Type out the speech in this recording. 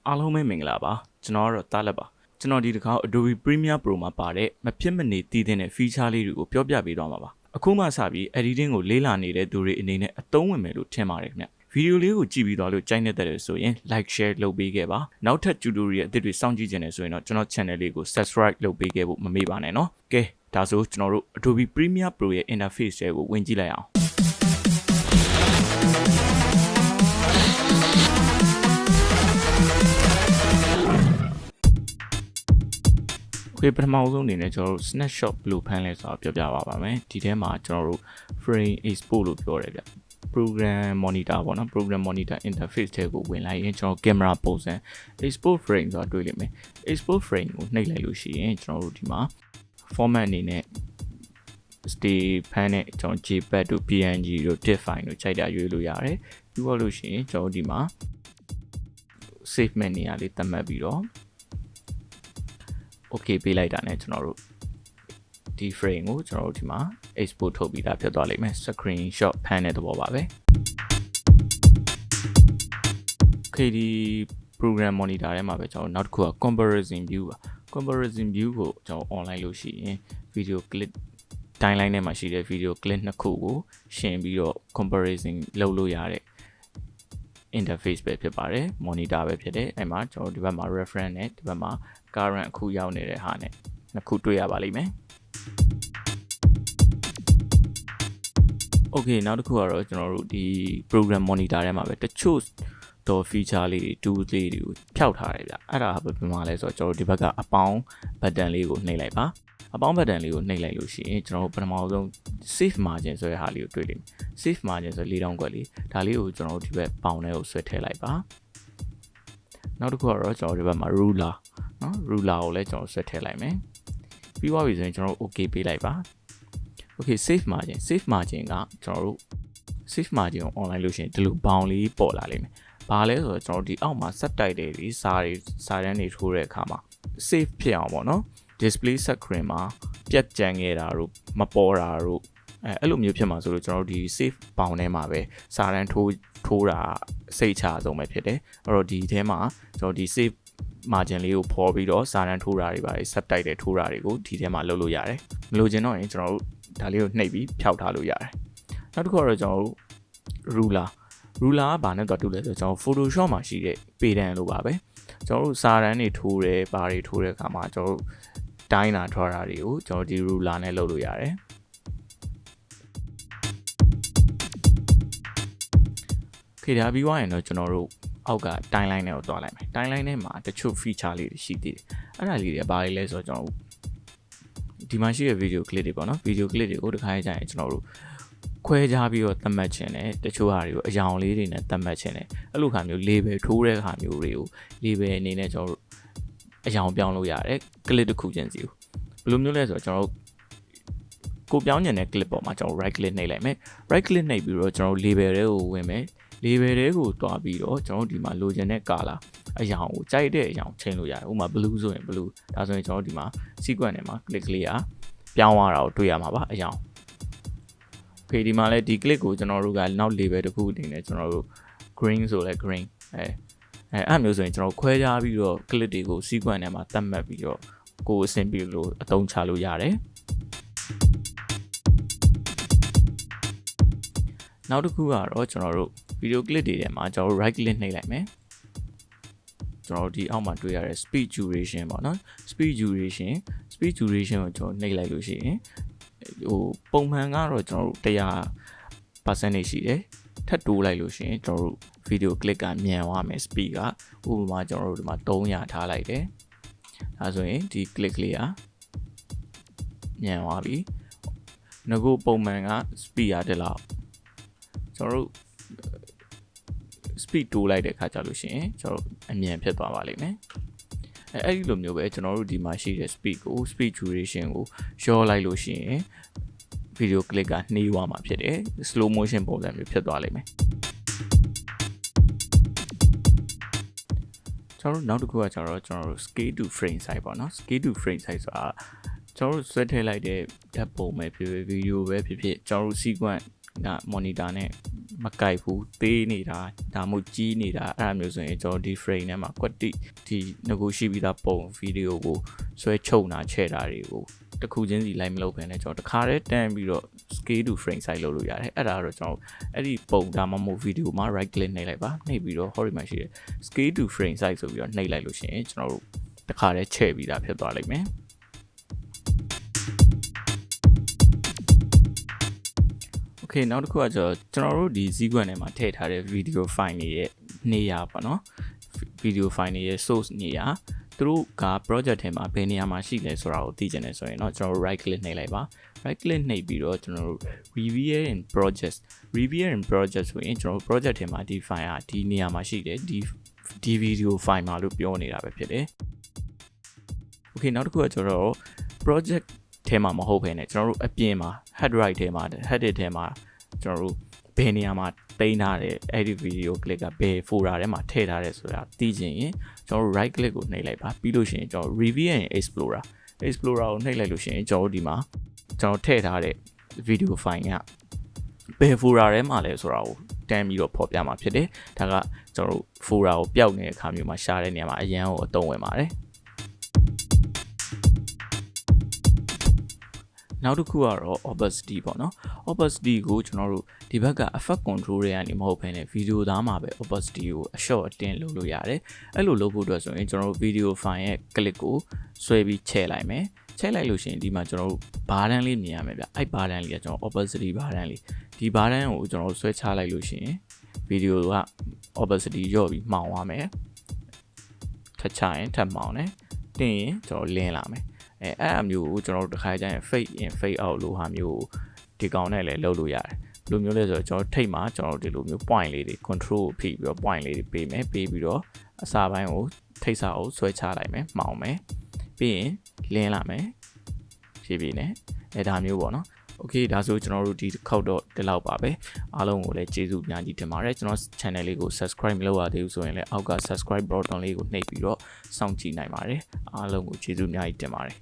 အားလုံးပဲမင်္ဂလာပါကျွန်တော်ကတော့တားလက်ပါကျွန်တော်ဒီတစ်ခါ Adobe Premiere Pro မှာပါတဲ့မဖြစ်မနေတည်တဲ့ feature လေးတွေကိုပြောပြပေးသွားမှာပါအခုမှစပြီး editing ကိုလေ့လာနေတဲ့သူတွေအနေနဲ့အသုံးဝင်မယ်လို့ထင်ပါတယ်ခင်ဗျဗီဒီယိုလေးကိုကြည့်ပြီးသွားလို့ကြိုက်နေတဲ့ဆိုရင် like share လုပ်ပေးခဲ့ပါနောက်ထပ် tutorial အသစ်တွေစောင့်ကြည့်ကြနေဆိုရင်တော့ကျွန်တော် channel လေးကို subscribe လုပ်ပေးခဲ့ဖို့မမေ့ပါနဲ့နော်ကဲဒါဆိုကျွန်တော်တို့ Adobe Premiere Pro ရဲ့ interface တွေကိုဝင်ကြည့်လိုက်အောင်ပထမဆုံးအနေနဲ့ကျွန်တော်တို့ snapshot ဘယ်လိုဖမ်းလဲဆိုတာပြောပြပါမယ်ဒီထဲမှာကျွန်တော်တို့ frame export လို့ပြောတယ်ဗျ program monitor ပေါ့နော် program monitor interface ထဲကိုဝင်လိုက်ရင်ကျွန်တော် camera ပုံစံ export frame ဆိုတာတွေ့လိမ့်မယ် export frame ကိုနှိပ်လိုက်လို့ရှိရင်ကျွန်တော်တို့ဒီမှာ format အနေနဲ့ stay ဖမ်းတဲ့ကျွန်တော် JPEG တို့ PNG တို့ TIFF file တို့ချိန်တာရွေးလို့ရတယ်ပြီးတော့လို့ရှိရင်ကျွန်တော်ဒီမှာ save မဲ့နေရာလေးသတ်မှတ်ပြီးတော့Okay ပေးလိုက်တာနဲ့ကျွန်တော်တို့ဒီ frame ကိုကျွန်တော်တို့ဒီမှာ export ထုတ်ပြီးသားဖြစ်သွားလိမ့်မယ် screenshot ဖမ်းတဲ့သဘောပါပဲ Okay ဒီ program monitor ထဲမှာပဲကျွန်တော်နောက်တစ်ခုက comparison view ပါ comparison view ကိုကျွန်တော် online လို့ရှိရင် video clip timeline ထဲမှာရှိတဲ့ video clip နှစ်ခုကိုရှင်းပြီးတော့ comparison လုပ်လို့ရတဲ့ interface ပဲဖြစ်ပါတယ် monitor ပဲဖြစ်တယ်အဲ့မှာကျွန်တော်ဒီဘက်မှာ reference နဲ့ဒီဘက်မှာcurrent အခုရောက်နေတဲ့ဟာနဲ့နှစ်ခုတွေ့ရပါလိမ့်မယ် Okay နောက်တစ်ခုကတော့ကျွန်တော်တို့ဒီ program monitor ထဲမှာပဲတချို့တော့ feature လေးတွေ tools လေးတွေကိုဖျောက်ထားတယ်ဗျအဲ့ဒါဘယ်မှာလဲဆိုတော့ကျွန်တော်တို့ဒီဘက်ကအပေါင်း button လေးကိုနှိပ်လိုက်ပါအပေါင်း button လေးကိုနှိပ်လိုက်လို့ရှိရင်ကျွန်တော်တို့ပထမဆုံး save margin ဆိုတဲ့ဟာလေးကိုတွေ့လိမ့်မယ် save margin ဆို၄တောင်းကွက်လေးဒါလေးကိုကျွန်တော်တို့ဒီဘက်ပေါင်းထဲကိုဆွဲထည့်လိုက်ပါနောက်တစ်ခုကတော့ကျွန်တော်ဒီဘက်မှာ ruler နော် ruler ကိုလည်းကျွန်တော်ဆွဲထည့်လိုက်မယ်ပြီးသွားပြီဆိုရင်ကျွန်တော်တို့ okay ပေးလိုက်ပါ okay save margin ကကျွန်တော်တို့ save margin ကို online လို့ရှိရင်ဒီလိုဘောင်လေးပေါ်လာလိမ့်မယ်ဘာလဲဆိုတော့ကျွန်တော်ဒီအောက်မှာ subtitle တွေစာတန်းတွေထိုးတဲ့အခါမှာ save ဖြစ်အောင်ပေါ့နော် display screen မှာပြတ်ကျန်ခဲ့တာတို့မပေါ်တာတို့အဲ့လိုမျိုးဖြစ်မှာဆိုလို့ကျွန်တော်တို့ဒီ save ဘောင်ထဲမှာပဲစာတန်းထိုးတာစိတ်ချဆုံးပဲဖြစ်တယ်အဲ့တော့ဒီထဲမှာကျွန်တော်ဒီ save margin လေးကိုဖော်ပြီးတော့စာတန်းထိုးတာတွေပါ subtitle ထိုးတာတွေကိုဒီထဲမှာလုပ်လို့ရတယ်မလို့ချင်တော့ရင်ကျွန်တော်တို့ဒါလေးကိုနှိပ်ပြီးဖျောက်ထားလို့ရတယ်နောက်တစ်ခုကတော့ကျွန်တော်တို့ ruler ကဘာနဲ့တူလဲဆိုတော့ကျွန်တော် Photoshop မှာရှိတဲ့ပေတံလိုပါပဲကျွန်တော်တို့စာတန်းတွေထိုးတယ်ဘာတွေထိုးတဲ့အခါမှာကျွန်တော်တို့တိုင်းတာထွားတာတွေကိုကျွန်တော်ဒီ ruler နဲ့လုပ်လို့ရတယ်ခေဒါပြီးွားရင်တော့ကျွန်တော်တို့အောက်က timeline နဲ့ကိုတွားလိုက်မယ် timeline ထဲမှာတချို့ feature လေးတွေရှိသေးတယ်အဲ့ဒါလေးတွေဘာတွေလဲဆိုတော့ကျွန်တော်တို့ဒီမှာရှိတဲ့ video clip တွေပေါ့နော် video clip တွေကိုတစ်ခါကြရင်ကျွန်တော်တို့ခွဲခြားပြီးတော့သတ်မှတ်ခြင်းနဲ့တချို့ဟာတွေကိုအယောင်လေးတွေနဲ့သတ်မှတ်ခြင်းနဲ့အဲ့လိုခါမျိုး label ထိုးတဲ့ခါမျိုးတွေကို label အနေနဲ့ကျွန်တော်တို့အယောင်ပြောင်းလို့ရတယ် clip တစ်ခုချင်းစီကိုဘယ်လိုမျိုးလဲဆိုတော့ကျွန်တော်တို့ကိုပြောင်းညံတဲ့ clip ပေါ်မှာကျွန်တော် right click နှိပ်လိုက်မယ် right click နှိပ်ပြီးတော့ကျွန်တော် label တွေကိုဝင်မယ် label တွေကိုတွားပြီးတော့ကျွန်တော်ဒီမှာလိုချင်တဲ့ color အယောင်ကိုကြိုက်တဲ့အယောင်ချိန်လို့ရတယ်ဥပမာ blue ဆိုရင် blue ဒါဆိုရင်ကျွန်တော်ဒီမှာ sequence ထဲမှာ click လေးကပြောင်းသွားတာကိုတွေ့ရမှာပါအယောင် Okay ဒီမှာလဲဒီ click ကိုကျွန်တော်တို့ကနောက် label တစ်ခုအနေနဲ့ကျွန်တော်တို့ green ဆိုလဲ green အဲ့မျိုးဆိုရင်ကျွန်တော်ခွဲခြားပြီးတော့ click တွေကို sequence ထဲမှာသတ်မှတ်ပြီးတော့ကိုယ်အဆင်ပြေလို့အသုံးချလို့ရတယ်နောက်တစ်ခုကတော့ကျွန်တော်တို့ video clip တွေထဲမှာကျွန်တော်တို့ right click နှိပ်လိုက်မယ်ကျွန်တော်တို့ဒီအောက်မှာတွေ့ရတဲ့ speed duration ပေါ့နော် speed duration ကိုကျွန်တော်နှိပ်လိုက်လို့ရှိရင်ဟိုပုံမှန်ကတော့ကျွန်တော်တို့100% ရှိတယ်ထပ်တိုးလိုက်လို့ရှိရင်ကျွန်တော်တို့ video clip ကမြန်သွားမယ် speed ကဥပမာကျွန်တော်တို့ဒီမှာ300ထားလိုက်တယ်ဒါဆိုရင်ဒီ clip လေးကမြန်သွားပြီငါကိုပုံမှန်က speed ရတယ်လောက်ကျွန်တော်တို့ speed တိုးလိုက်တဲ့အခါကျလို့ရှိရင်ကျွန်တော်တို့အမြန်ဖြစ်သွားပါလိမ့်မယ်အဲ့ဒီလိုမျိုးပဲကျွန်တော်တို့ဒီမှာရှိတဲ့ speed duration ကိုလျှော့လိုက်လို့ရှိရင် video clip ကနှေးသွားမှာဖြစ်တယ် slow motion ပုံစံမျိုးဖြစ်သွားလိမ့်မယ်ကျွန်တော်တို့နောက်တစ်ခုကကျွန်တော်တို့ scale to frame size ပေါ့နော် scale to frame size ဆိုတာကျွန်တော်တို့ဆွဲထည့်လိုက်တဲ့ဓာတ်ပုံပဲဖြစ်ဖြစ် video ပဲဖြစ်ဖြစ်ကျွန်တော်တို့ sequence က monitor နဲ့ မကိုက်ဘူးသေးနေတာဒါမှမဟုတ်ကြီးနေတာအဲ့ဒါမျိုးဆိုရင်ကျွန်တော်ဒီ frame ထဲမှာ quality ဒီငကိုရှိပြီးသားပုံဗီဒီယိုကိုဆွဲချုပ်တာချဲ့တာတွေကိုတစ်ခုချင်းစီလိုက်မလုပ်ဘဲနဲ့ကျွန်တော်တစ်ခါတည်းတန်းပြီးတော့ scale to frame size လုပ်လို့ရတယ်အဲ့ဒါတော့ကျွန်တော်အဲ့ဒီပုံဒါမှမဟုတ်ဗီဒီယိုမှာ right click နှိပ်လိုက်ပါနှိပ်ပြီးတော့ horizontal မှာရှိတယ် scale to frame size ဆိုပြီးတော့နှိပ်လိုက်လို့ရှိရင်ကျွန်တော်တို့တစ်ခါတည်းချဲ့ပြီးသားဖြစ်သွားလိမ့်မယ်Okay နောက်တစ်ခုကကျွန်တော်တို့ဒီ sequence ထဲမှာထည့်ထားတဲ့ video file တွေရဲ့နေရာပေါ့နော် video file တွေရဲ့ source နေရာသူတို့က project ထဲမှာဘယ်နေရာမှာရှိလဲဆိုတာကိုသိချင်တယ်ဆိုရင်တော့ကျွန်တော်တို့ right click နှိပ်လိုက်ပါ right click နှိပ်ပြီးတော့ကျွန်တော်တို့ review in project ဆိုရင်ကျွန်တော်တို့ project ထဲမှာဒီ file ကဒီနေရာမှာရှိတယ်ဒီ video file မှာလို့ပြောနေတာပဲဖြစ်တယ် Okay နောက်တစ်ခုကကျွန်တော်တို့ project ထဲမှာမဟုတ်ဘဲနဲ့ကျွန်တော်တို့အပြင်မှာ head right ထဲမှာ headed ထဲမှာကျွန်တော်တို့ဘယ်နေရာမှာတင်ထားတဲ့အဲ့ဒီ video clip ကဘယ် folder ထဲမှာထည့်ထားတယ်ဆိုတာသိချင်ရင်ကျွန်တော်တို့ right click ကိုနှိပ်လိုက်ပါပြီးလို့ရှိရင်ကျွန်တော် review and explorer ကိုနှိပ်လိုက်လို့ရှိရင်ကျွန်တော်တို့ဒီမှာကျွန်တော်ထည့်ထားတဲ့ video file ကဘယ် folder ထဲမှာလဲဆိုတာကိုတန်းပြီးတော့ဖော်ပြမှာဖြစ်တယ်ဒါကကျွန်တော်တို့ folder ကိုပျောက်နေတဲ့အခါမျိုးမှာရှားတဲ့နေရာမှာအရန်ကိုအသုံးဝင်ပါတယ်နောက်တစ်ခုကတော့ opacity ပေါ့နော် opacity ကိုကျွန်တော်တို့ဒီဘက်က effect control တွေကနေမဟုတ်ဘဲနဲ့ video သားမှာပဲ opacity ကိုအလျှော့အတင်းလုပ်လို့ရတယ်အဲ့လိုလုပ်ဖို့အတွက်ဆိုရင်ကျွန်တော်တို့ video file ရဲ့ clip ကိုဆွဲပြီးချဲ့လိုက်မယ်ချဲ့လိုက်လို့ရှိရင်ဒီမှာကျွန်တော်တို့ဘားတန်းလေးမြင်ရမယ်ဗျအဲ့ဘားတန်းလေးကကျွန်တော် opacity ဘားတန်းလေးဒီဘားတန်းကိုကျွန်တော်တို့ဆွဲချလိုက်လို့ရှိရင် video က opacity လျော့ပြီးမှောင်သွားမယ်ထပ်ချရင်ထပ်မှောင်တယ်တင်းရင်ကျွန်တော်လင်းလာမယ်အဲ့အမျိုးကိုကျွန်တော်တို့တစ်ခါကျရင် fade in fade out လို့ဟာမျိုးဒီကောင်နဲ့လည်းလုပ်လို့ရတယ်ဘယ်လိုမျိုးလဲဆိုတော့ကျွန်တော်ထိတ်မှာကျွန်တော်တို့ဒီလိုမျိုး point လေးတွေ control ကိုဖိပြီးတော့ point လေးတွေပေးမယ်ပေးပြီးတော့အစာပိုင်းကိုထိတ်စာအုပ်ဆွဲချလိုက်မယ်မှောင်မယ်ပြီးရင်လင်းလာမယ်ဖြည်းဖြည်းနဲ့အဲ့ဒါမျိုးပေါ့နော်Okay ဒါဆိုကျွန်တော်တို့ဒီတစ်ခေါက်တော့ဒီလောက်ပါပဲအားလုံးကိုလည်းကျေးဇူးအများကြီးတင်ပါတယ်ကျွန်တော် channel လေးကို subscribe မလုပ်ရသေးဘူးဆိုရင်လည်းအောက်က subscribe button လေးကိုနှိပ်ပြီးတော့စောင့်ကြည့်နိုင်ပါတယ်အားလုံးကိုကျေးဇူးအများကြီးတင်ပါတယ်